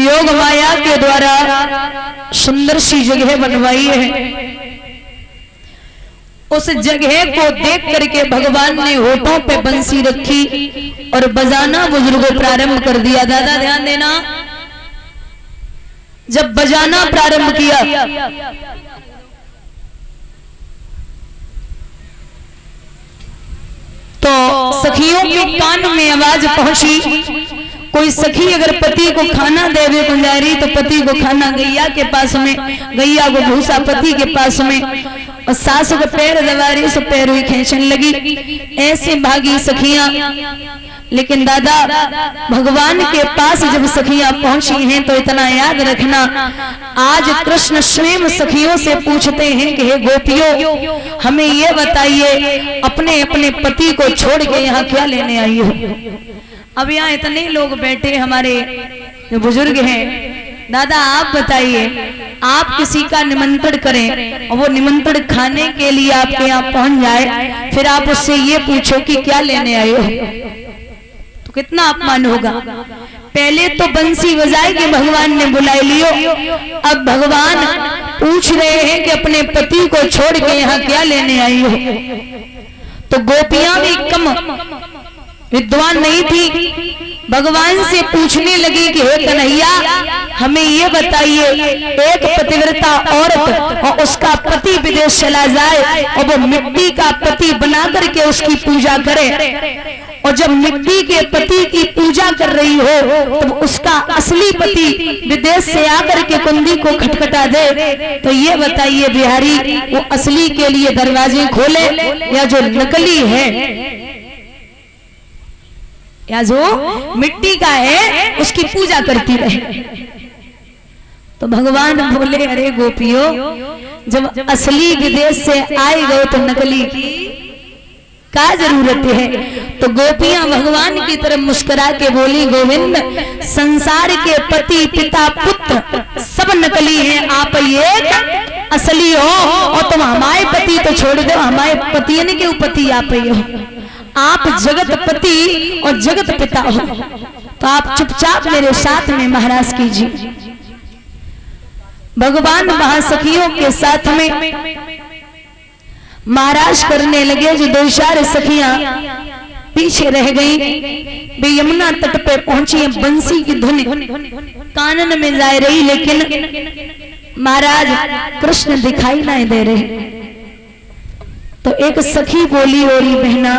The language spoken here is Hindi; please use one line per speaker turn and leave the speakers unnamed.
योग माया के द्वारा सुंदर सी जगह बनवाई है। उस जगह को देख करके भगवान ने होठों पे बंसी रखी और बजाना बुजुर्गों प्रारंभ कर दिया। दादा ध्यान देना, जब बजाना प्रारंभ किया तो सखियों के कान में आवाज पहुंची। कोई सखी अगर पति को खाना देवे को जा रही तो पति को खाना गैया के पास में, गैया को भूसा पति के पास में, और सास को पैर दबा रही सो पैर ही खींचने लगी। ऐसे भागी सखियां। लेकिन दादा भगवान के पास जब सखियां पहुंची हैं तो इतना याद रखना, आज कृष्ण स्वयं सखियों से पूछते हैं कि हे गोपियों, हमें ये बताइए अपने अपने पति को छोड़ के यहाँ क्या लेने आई हो। अब यहाँ इतने लोग बैठे हमारे जो बुजुर्ग हैं, दादा आप बताइए, आप किसी का निमंत्रण करें और वो निमंत्रण खाने के लिए आपके यहाँ पहुंच जाए, फिर आप उससे ये पूछो कि क्या लेने आए हो, तो कितना अपमान होगा। पहले तो बंसी बजाई के भगवान ने बुला लियो, अब भगवान पूछ रहे हैं कि अपने पति को छोड़ के यहाँ क्या लेने आई हो। तो गोपियां भी कम विद्वान नहीं थी, भगवान से पूछने लगी कि हे कन्हैया हमें ये बताइए, एक पतिव्रता औरत और उसका पति विदेश चला जाए और वो मिट्टी का पति बना करके उसकी पूजा करे, और जब मिट्टी के पति की पूजा कर रही हो तो उसका असली पति विदेश से आकर के कुंडी को खटखटा दे, तो ये बताइए बिहारी वो असली के लिए दरवाजे खोले या जो नकली है या जो मिट्टी का है उसकी पूजा करती रहे। तो भगवान बोले अरे गोपियों, जब असली विदेश से आए गए तो नकली की क्या जरूरत है। तो गोपियां भगवान की तरफ मुस्कुरा के बोली, गोविंद संसार के पति पिता पुत्र सब नकली हैं, आप एक असली हो, और तुम हमारे पति तो छोड़ दो, हमारे पति ने के पति आप ही हो, आप जगत पति और जगत पिता हो, तो आप चुपचाप मेरे साथ में महाराज कीजिए। भगवान महासखियों के साथ में महाराज करने लगे। जो दो चार सखियां पीछे रह गई, वे यमुना तट पे पहुंची, बंसी की धुन कानन में जा रही, लेकिन महाराज कृष्ण दिखाई नहीं दे रहे। तो एक सखी बोली, ओरी बहना